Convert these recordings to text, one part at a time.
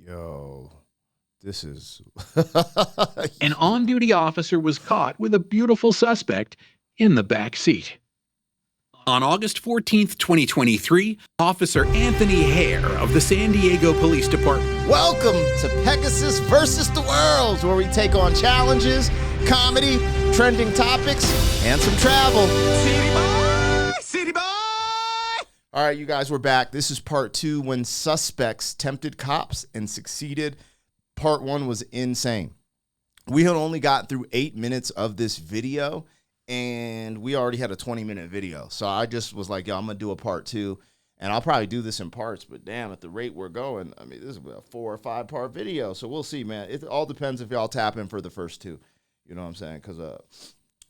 Yo, this is... An on-duty officer was caught with a beautiful suspect in the back seat. On August 14th, 2023, Officer Anthony Hare of the San Diego Police Department. Welcome to Pegasus versus the World, where we take on challenges, comedy, trending topics, and some travel. City boy! City boy! All right, you guys, we're back. This is part 2, when suspects tempted cops and succeeded. Part 1 was insane. We had only got through 8 minutes of this video, and we already had a 20-minute video. So I just was like, yo, I'm going to do a part 2, and I'll probably do this in parts, but damn, at the rate we're going, I mean, this is a 4 or 5 part video. So we'll see, man. It all depends if y'all tap in for the first 2. You know what I'm saying? Because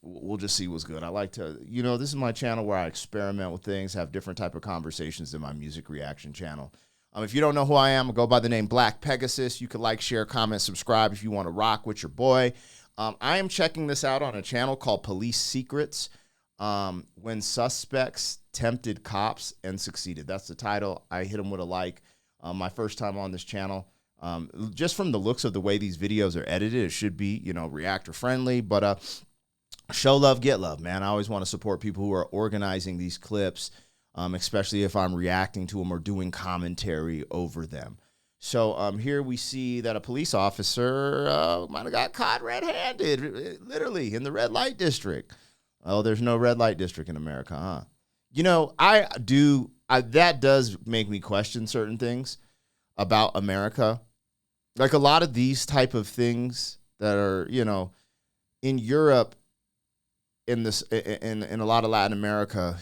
we'll just see what's good. I like to, this is my channel where I experiment with things, have different type of conversations than my music reaction channel. If you don't know who I am, I go by the name Black Pegasus. You can like, share, comment, subscribe if you want to rock with your boy. I am checking this out on a channel called Police Secrets, when suspects tempted cops and succeeded. That's the title. I hit them with a like. My first time on this channel. Just from the looks of the way these videos are edited, it should be, reactor friendly, but show love, get love, man. I always want to support people who are organizing these clips, especially if I'm reacting to them or doing commentary over them. So here we see that a police officer might have got caught red-handed, literally, in the red light district. Oh, there's no red light district in America, huh? That does make me question certain things about America. Like a lot of these type of things that are, in Europe, in a lot of Latin America,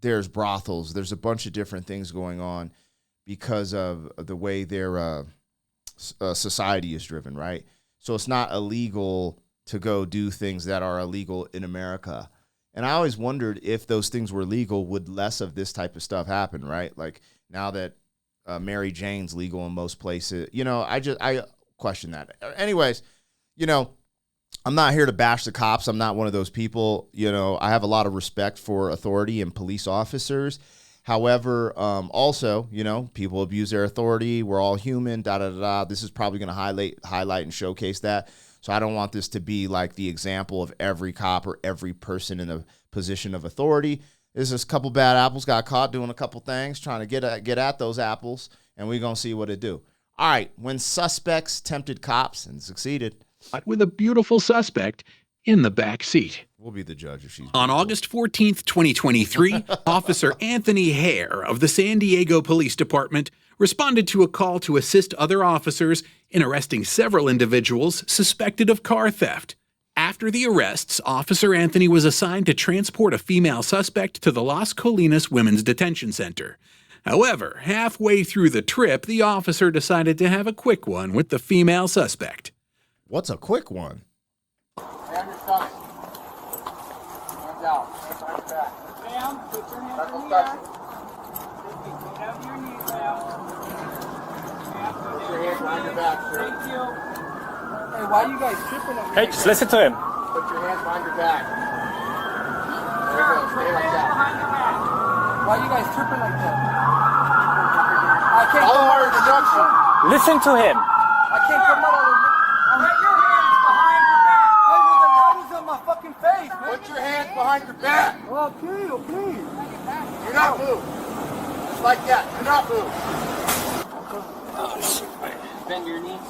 there's brothels. There's a bunch of different things going on because of the way their society is driven, right? So it's not illegal to go do things that are illegal in America. And I always wondered if those things were legal, would less of this type of stuff happen, right? Like now that Mary Jane's legal in most places, I question that. Anyways, I'm not here to bash the cops. I'm not one of those people. I have a lot of respect for authority and police officers. However, also, people abuse their authority. We're all human, da-da-da-da. This is probably going to highlight and showcase that. So I don't want this to be like the example of every cop or every person in a position of authority. There's just a couple bad apples got caught doing a couple things, trying to get at those apples, and we're going to see what it do. All right, when suspects tempted cops and succeeded. With a beautiful suspect in the back seat. We'll be the judge if she's... On August 14th, 2023, Officer Anthony Hare of the San Diego Police Department responded to a call to assist other officers in arresting several individuals suspected of car theft. After the arrests, Officer Anthony was assigned to transport a female suspect to the Las Colinas Women's Detention Center. However, halfway through the trip, the officer decided to have a quick one with the female suspect. What's a quick one? Hand your stomach. Hands out. Hands on your back. Ma'am, put your hands Knuckle in the air. touching. Get down to your knees, ma'am. Ma'am, Put your hands behind your back, sir. Thank you. Hey, why are you guys tripping on me? Hey, just listen to him. Put your hands behind your back. There you go. Put Stay your like hands that. behind your back. Why are you guys tripping like that? I can't come out of the instruction. Listen to him. I can't come out of the... Put your hands behind your back. Hey, with the light is on my fucking face, man. Put your hands behind your back. Okay, okay. Do not move. Just like that. Do not move. Bend your knees.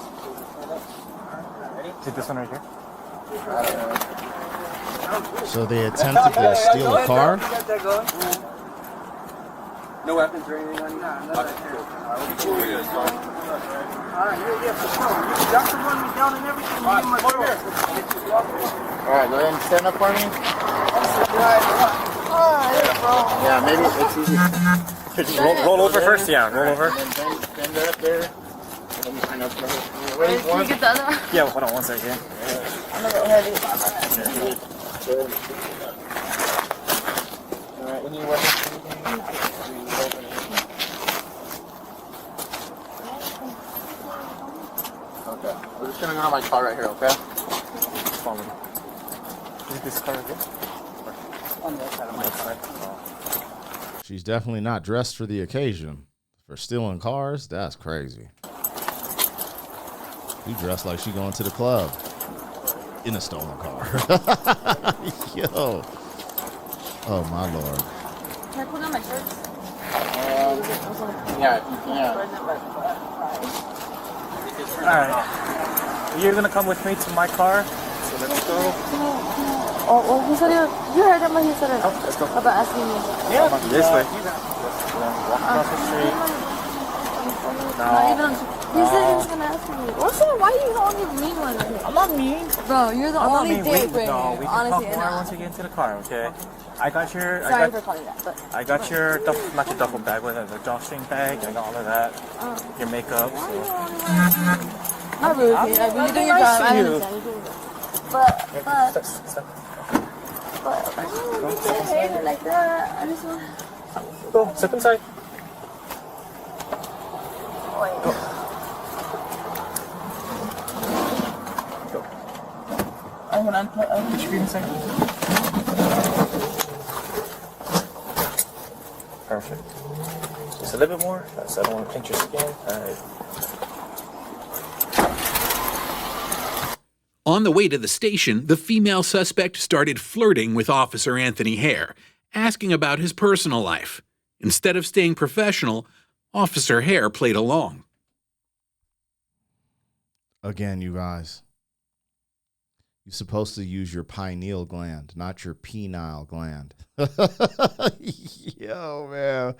See this one right here? So they attempted to steal a car? You got that going? No weapons or anything on you? No, nothing. Alright, yeah, for sure. Y'all can run me down and everything. Alright, come over here. Alright, go ahead and stand up for me. Alright, bro. Yeah, maybe it's easy. Just roll over first, yeah, roll over. And then bend that up there. Let me find out. Ready? Can you get the other one? Yeah, hold on one second. I'm a little heavy. Alright, when you weapons. Okay. We're just gonna go to my car right here, okay? Follow me. Is this car right here? On the other side of my car. She's definitely not dressed for the occasion. For stealing cars? That's crazy. You dressed like she going to the club in a stolen car. Yo. Oh, my Lord. Can I put on my shirts? Yeah. Alright. You're gonna come with me to my car. So let's go. Oh, he said you heard him when he said it. Oh, let's go. About asking me. Yeah. This way. Walk across the street. Not even he said he was gonna ask me. What's that? Why are you the only mean one right here? I'm not mean. Bro, you're the only dick right No, we here. can Honestly, talk more once we get into the car, okay? I got your... Sorry for calling that, but... I got your, not your duffel bag, but the drawstring bag. I got all of that. Your makeup. So. Not rude, I'm you're doing your nice job. to I you. understand. You're doing your job. But why would you hate it like that? I just want... Go, step inside. Wait. Go. I'm gonna unplug. Put your feet inside. Perfect. Just a little bit more. I don't want to pinch your skin. Alright. On the way to the station, the female suspect started flirting with Officer Anthony Hare, asking about his personal life. Instead of staying professional, Officer Hare played along. Again, you guys. You're supposed to use your pineal gland, not your penile gland. Yo, man.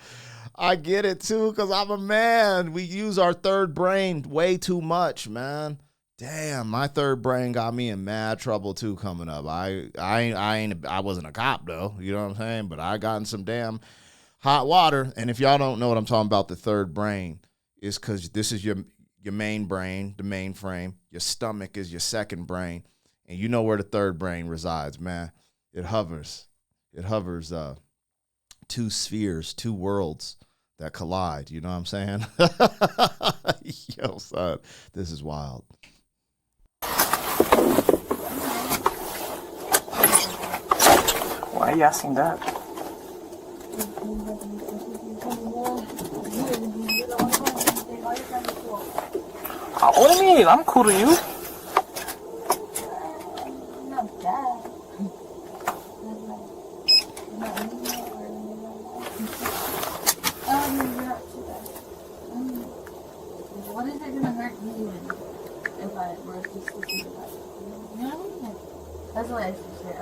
I get it, too, because I'm a man. We use our third brain way too much, man. Damn, my third brain got me in mad trouble, too, coming up. I wasn't a cop, though. You know what I'm saying? But I got in some damn hot water. And if y'all don't know what I'm talking about, the third brain, is because this is your main brain, the mainframe. Your stomach is your second brain. And you know where the third brain resides, man. It hovers. It hovers two spheres, two worlds that collide. You know what I'm saying? Yo, son, this is wild. Why are you asking that? What do you mean? I'm cool to you. What is it gonna hurt you if I were to sleep in the bed? You know what I mean? That's what I should say.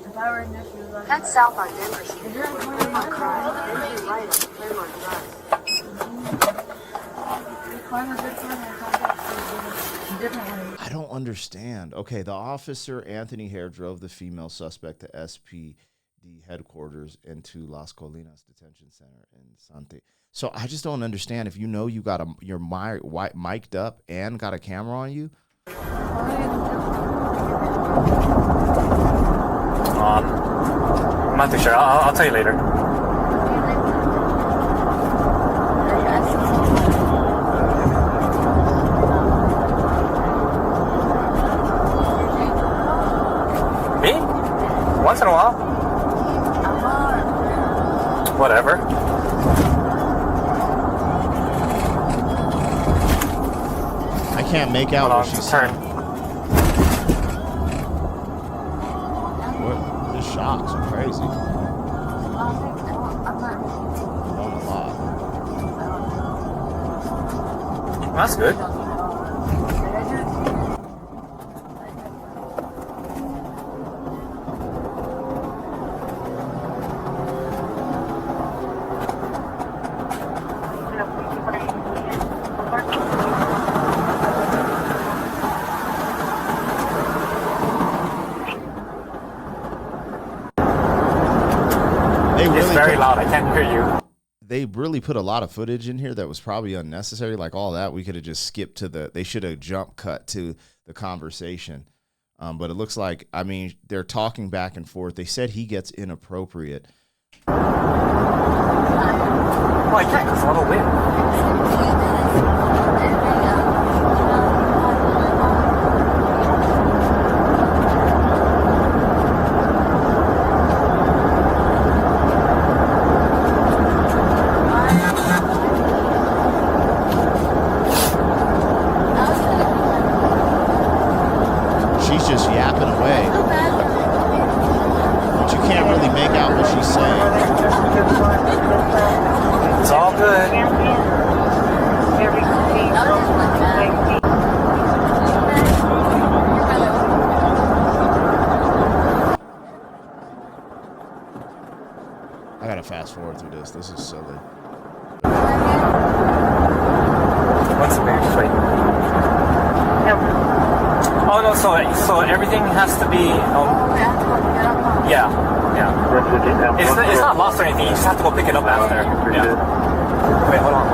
If I were in your shoes, I'd Head south on Denver Street. Is there a point in my car? Then right on Claremont Drive. Climb a good car and contact you different ways. I don't understand. Okay, the officer, Anthony Hare, drove the female suspect to SPD headquarters into Las Colinas Detention Center in Sante. So I just don't understand. If you know you got you're mic'd up and got a camera on you. I'm not too sure. I'll tell you later. Me? Once in a while. Whatever. I can't make out what she's saying. What? This shocks are crazy. On a lot. That's good. It's very loud. I can't hear you. They really put a lot of footage in here that was probably unnecessary. Like all that, we could have just skipped to they should have jump cut to the conversation. But it looks like, I mean, they're talking back and forth. They said he gets inappropriate. Well, I can't because I don't win. through this. This is silly. What's the big fight? Oh no, so everything has to be yeah. It's not lost or anything, you just have to go pick it up after. Yeah. Wait, hold on.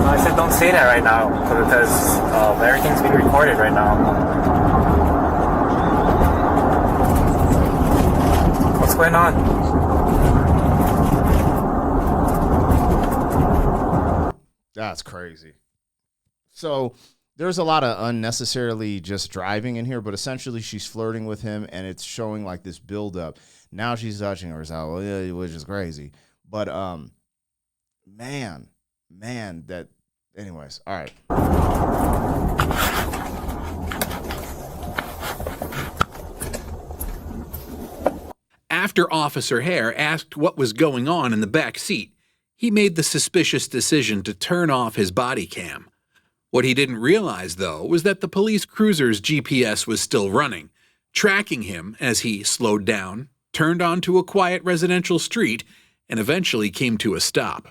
I said don't say that right now because everything's being recorded right now. What's going on? That's crazy. So there's a lot of unnecessarily just driving in here, but essentially she's flirting with him, and it's showing like this buildup. Now she's touching herself, which is crazy. But man, that. Anyways, all right. After Officer Hare asked what was going on in the back seat, he made the suspicious decision to turn off his body cam. What he didn't realize, though, was that the police cruiser's GPS was still running, tracking him as he slowed down, turned onto a quiet residential street, and eventually came to a stop.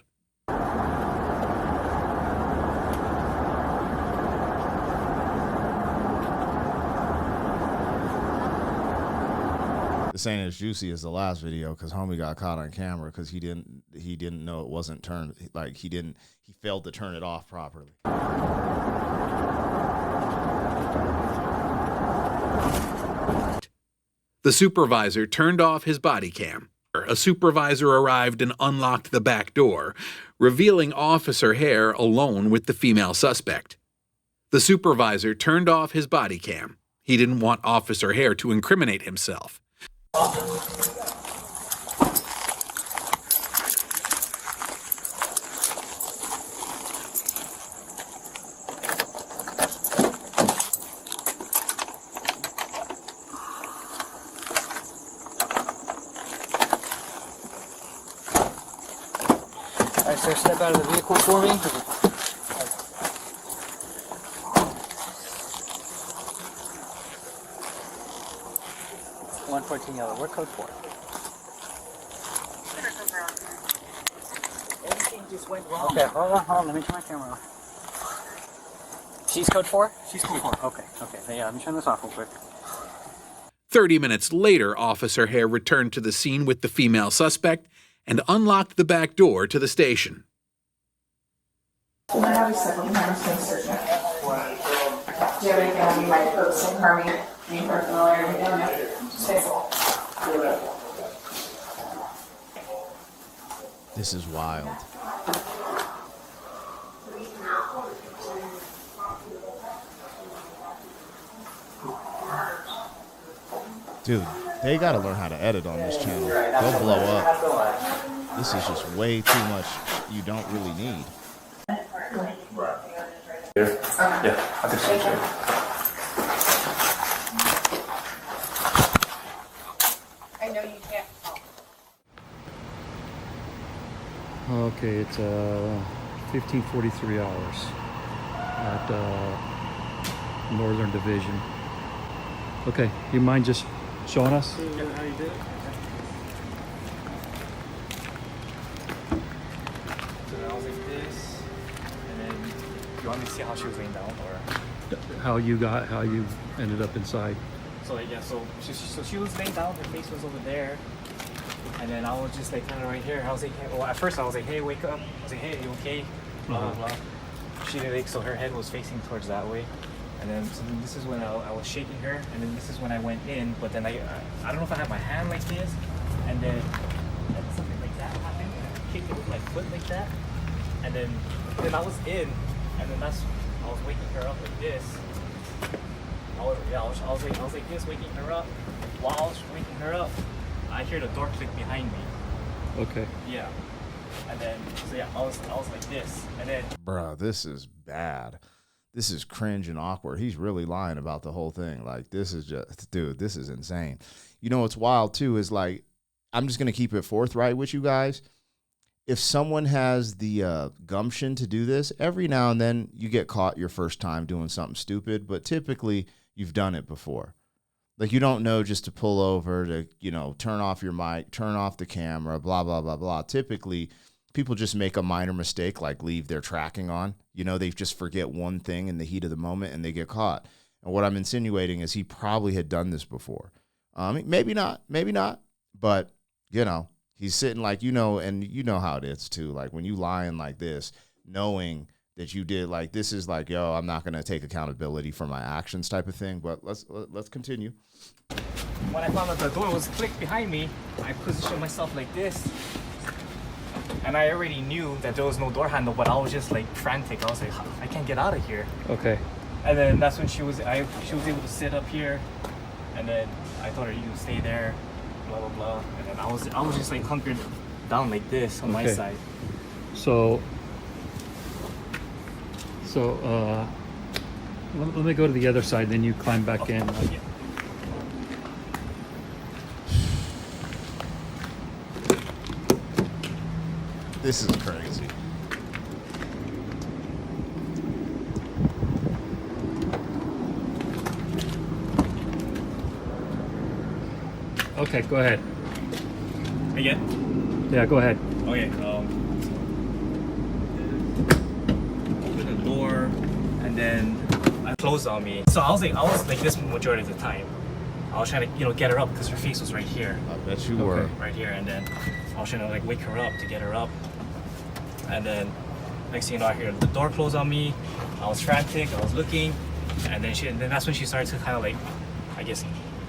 This ain't as juicy as the last video because homie got caught on camera because he didn't know it wasn't turned, like he failed to turn it off properly. The supervisor turned off his body cam. A supervisor arrived and unlocked the back door, revealing Officer Hare alone with the female suspect. The supervisor turned off his body cam. He didn't want Officer Hare to incriminate himself. Alright, sir, step out of the vehicle for me. 114 yellow. What code for? Everything just went wrong. Okay, hold on. Let me turn my camera off. She's code 4? She's code 4. Okay. Yeah, let me turn this off real quick. 30 minutes later, Officer Hare returned to the scene with the female suspect and unlocked the back door to the station. Can I have a second time search? Do you have anything on you might post and harm me personally or anything? This is wild. Dude, they gotta learn how to edit on this channel. They'll blow up. This is just way too much you don't really need. Yeah, I can see it. I know you can't. Okay, it's 15:43 hours at Northern Division. Okay, you mind just showing us? How you did it? So I was like this, and then you want me to see how she was laying down, or How you ended up inside? so like, yeah, so she was laying down, her face was over there, and then I was just like kind of right here. I was like, hey, well, at first I was like, hey, wake up. I was like, hey, you okay? Blah blah blah. She did, like, so her head was facing towards that way. And then, so then this is when I was shaking her, and then this is when I went in, but then I don't know if I had my hand like this, and then something like that happened, and I kicked it with my foot like that, and then I was in, and then I was waking her up like this. I was like this, waking her up. While I was waking her up, I hear the door click behind me. Okay. Yeah. And then, so yeah, I was like this, and then. Bruh, this is bad. This is cringe and awkward. He's really lying about the whole thing. Like, this is just, dude, this is insane. You know what's wild, too, is like, I'm just going to keep it forthright with you guys. if someone has the gumption to do this, every now and then you get caught your first time doing something stupid, but typically you've done it before. Like, you don't know just to pull over, to, you know, turn off your mic, turn off the camera, blah, blah, blah, blah. Typically, people just make a minor mistake, like leave their tracking on. You know, they just forget one thing in the heat of the moment and they get caught. And what I'm insinuating is he probably had done this before. Maybe not, but, you know, he's sitting like, you know, and you know how it is too. Like, when you lying like this, knowing that you did, like, this is like, yo, I'm not going to take accountability for my actions type of thing. But let's continue. When I found out the door was clicked behind me, I positioned myself like this. And I already knew that there was no door handle, but I was just like frantic. I was like, I can't get out of here. Okay. And then that's when she was able to sit up here. And then I told her, you stay there, blah, blah, blah. And then I was just like hunkered down like this on my side. So let me go to the other side, then you climb back in. Yeah. This is crazy. Okay, go ahead. Again? Yeah, go ahead. Okay. Open the door, and then I closed on me. So I was like this majority of the time. I was trying to, you know, get her up because her face was right here. I bet you were. Right here, and then I was trying to like wake her up to get her up. And then next thing you know, I hear the door close on me. I was frantic. I was looking, and then that's when she started to kind of like, I guess,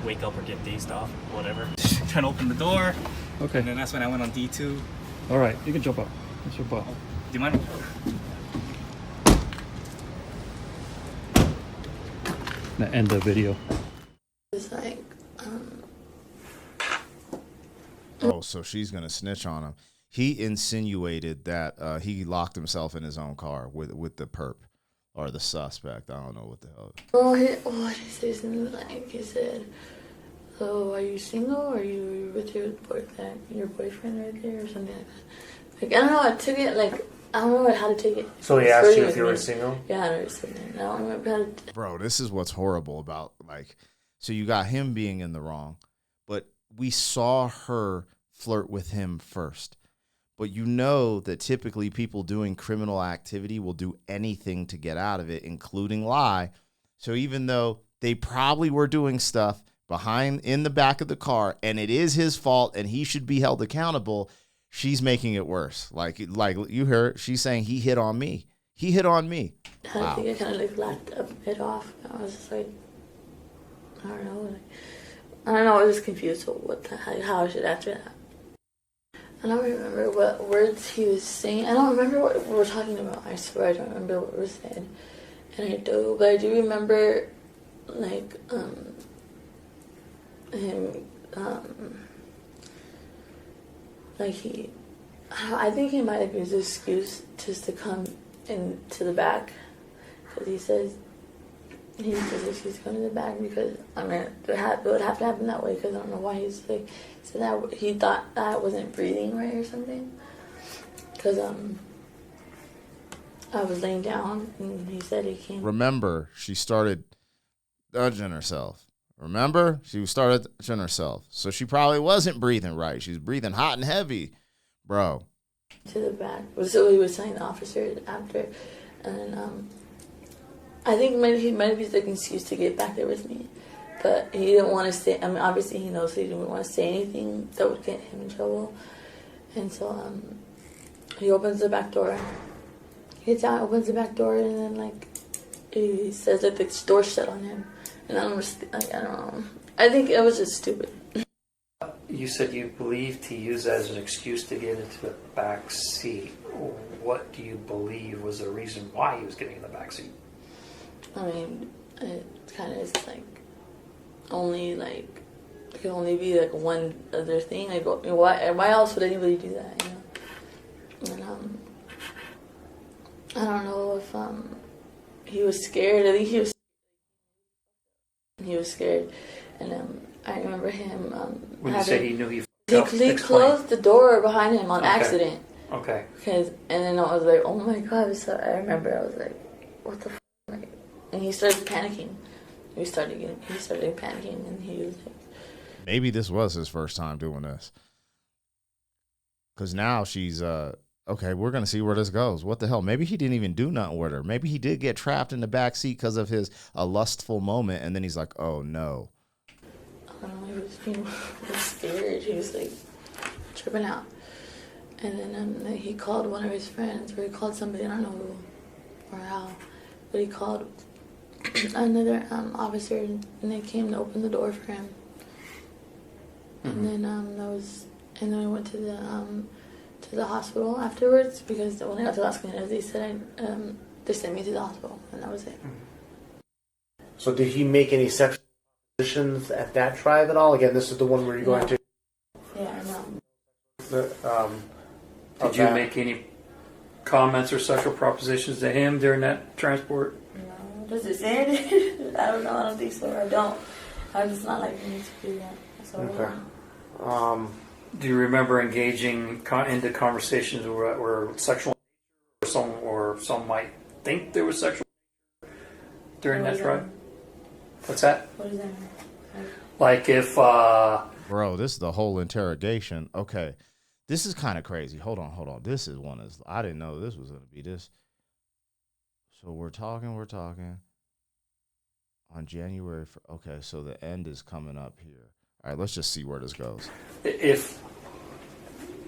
wake up or get dazed off, whatever. Trying to open the door. Okay. And then that's when I went on D2. All right, you can jump up. Let's jump up. Do you mind? Now end the video. It's like, Oh, so she's going to snitch on him. He insinuated that he locked himself in his own car with the perp or the suspect. I don't know what the hell. well, what did he say? Something like, he said, "Oh, are you single? Or are you with your boyfriend right there, or something like that?" Like, I don't know. I took it like, I don't know how to take it. So he asked you if you were single? Yeah, I was single. I don't remember how to. Bro, this is what's horrible about, like, so you got him being in the wrong, but we saw her flirt with him first. But you know that typically people doing criminal activity will do anything to get out of it, including lie. So even though they probably were doing stuff in the back of the car, and it is his fault and he should be held accountable, she's making it worse. Like you heard, she's saying he hit on me. He hit on me. I think I kind of like laughed it off. I was just like, I don't know. I was just confused with how I should answer that. I don't remember what words he was saying. I don't remember what we were talking about. I swear I don't remember what we were saying. And but I do remember, like, him, like I think he might have used an excuse just to come into the back. Because he says he's coming to the back because, I mean, it would have to happen that way because I don't know why he's like, so that he thought I wasn't breathing right or something. Because I was laying down and he said he came. Remember, she started judging herself. So she probably wasn't breathing right. She's breathing hot and heavy, bro. To the back. So he was telling the officer after. And then, I think he might have used like an excuse to get back there with me. But he didn't want to say, I mean, obviously he knows he didn't want to say anything that would get him in trouble. And so he opens the back door. He gets out, opens the back door, and then like he says that the door shut on him. And I don't know. I think it was just stupid. You said you believed he used that as an excuse to get into the back seat. What do you believe was the reason why he was getting in the back seat? I mean, it kind of is like only like it can only be like one other thing. Like, why else would anybody do that? You know. And I don't know if he was scared. I think he was scared, and I remember him. When you say he knew he closed the door behind him on accident. Okay. And then I was like, oh my God. So I remember I was like, what the f? Like, and he started panicking. He started panicking, and he was like, maybe this was his first time doing this. Because now she's, okay, we're going to see where this goes. What the hell? Maybe he didn't even do nothing with her. Maybe he did get trapped in the back seat because of a lustful moment, and then he's like, oh, no. I don't know, he was scared. He was like tripping out. And then he called one of his friends, or he called somebody, I don't know who or how, but he called another officer, and they came to open the door for him. And then and then I went to the hospital afterwards, because when I got to Las Colinas, they said they sent me to the hospital, and that was it. So did he make any sexual positions at that tribe at all? Again, this is the one where you're going to. Yeah, No. Did you make any comments or sexual propositions to him during that transport? No. Does it say it? I don't know. I don't think so. I don't. I'm just not like me to do that. So, Okay. Do you remember engaging into conversations where were sexual, or some might think there was sexual during that drive? What's that? What does that mean? Like if Bro, this is the whole interrogation. Okay. This is kind of crazy. Hold on. This is one of, I didn't know this was going to be this. So we're talking on January. Okay, so the end is coming up here. All right, let's just see where this goes. if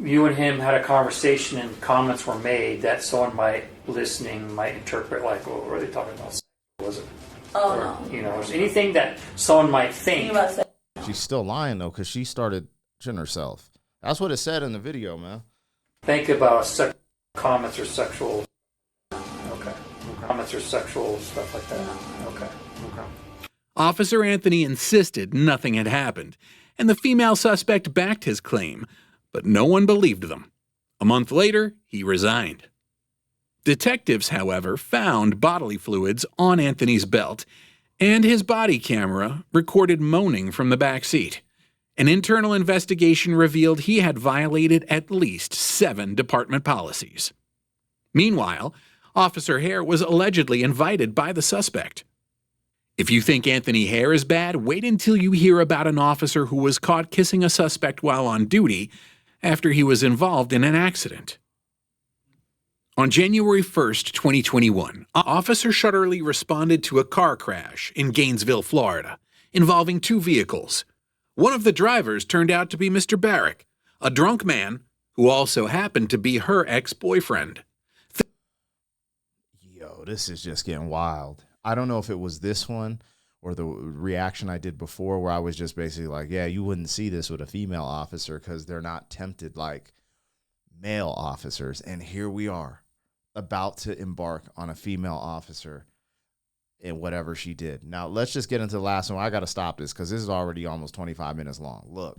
you and him had a conversation and comments were made that someone listening might interpret like, well, what are they talking about? Was it? Oh, or, no. You know, is anything that someone might think. She's still lying, though, because she started touching herself. That's what it said in the video, man. Think about comments or sexual. Okay. Comments or sexual stuff like that. Okay. Officer Anthony insisted nothing had happened, and the female suspect backed his claim, but no one believed them. A month later, he resigned. Detectives, however, found bodily fluids on Anthony's belt, and his body camera recorded moaning from the back seat. An internal investigation revealed he had violated at least 7 department policies. Meanwhile, Officer Hare was allegedly invited by the suspect. If you think Anthony Hare is bad, wait until you hear about an officer who was caught kissing a suspect while on duty after he was involved in an accident. On January 1st, 2021, Officer Shutterly responded to a car crash in Gainesville, Florida, involving 2 vehicles. One of the drivers turned out to be Mr. Barrick, a drunk man who also happened to be her ex-boyfriend. Yo, this is just getting wild. I don't know if it was this one or the reaction I did before where I was just basically like, yeah, you wouldn't see this with a female officer because they're not tempted like male officers. And here we are about to embark on a female officer in whatever she did. Now, let's just get into the last one. I got to stop this because this is already almost 25 minutes long. Look,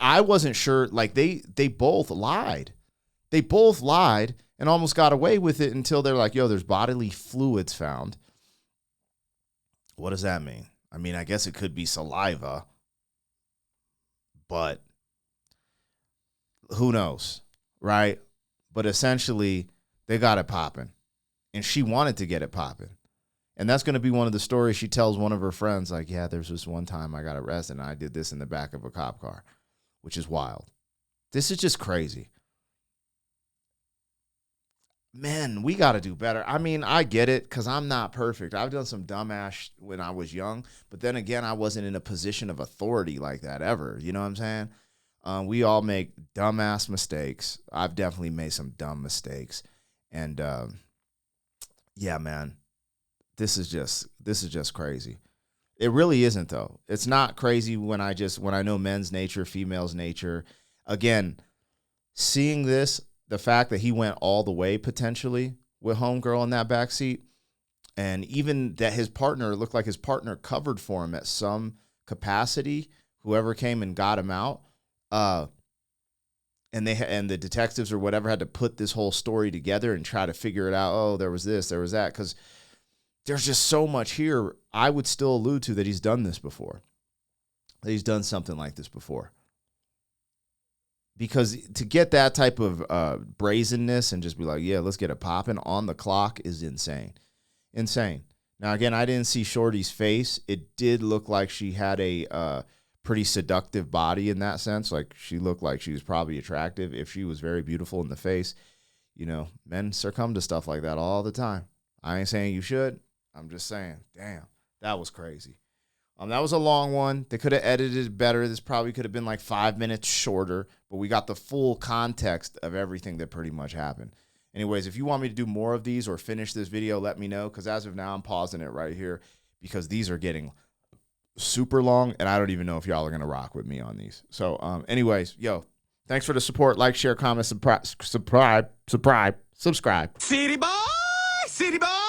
I wasn't sure. Like, they both lied. They both lied and almost got away with it until they're like, yo, there's bodily fluids found. What does that mean? I mean, I guess it could be saliva, but who knows, right? But essentially, they got it popping. And she wanted to get it popping. And that's going to be one of the stories she tells one of her friends, like, yeah, there's this one time I got arrested and I did this in the back of a cop car, which is wild. This is just crazy. Man, we got to do better. I mean, I get it because I'm not perfect. I've done some dumbass when I was young. But then again, I wasn't in a position of authority like that ever. You know what I'm saying? We all make dumbass mistakes. I've definitely made some dumb mistakes. And, yeah, man, this is just crazy. It really isn't, though. It's not crazy when I know men's nature, females' nature. Again, seeing this, the fact that he went all the way potentially with homegirl in that backseat, and even that his partner looked like his partner covered for him at some capacity, whoever came and got him out, and the detectives or whatever had to put this whole story together and try to figure it out. Oh, there was this, there was that, because there's just so much here. I would still allude to that he's done this before, that he's done something like this before. because to get that type of brazenness and just be like, yeah, let's get it popping on the clock is insane. Insane. Now, again, I didn't see Shorty's face. It did look like she had a pretty seductive body in that sense. Like, she looked like she was probably attractive. If she was very beautiful in the face, you know, men succumb to stuff like that all the time. I ain't saying you should. I'm just saying, damn, that was crazy. That was a long one. They could have edited it better. This probably could have been like 5 minutes shorter, but we got the full context of everything that pretty much happened. Anyways, if you want me to do more of these or finish this video, let me know, because as of now, I'm pausing it right here because these are getting super long, and I don't even know if y'all are going to rock with me on these. So anyways, yo, thanks for the support. Like, share, comment, subscribe. City boy, city boy.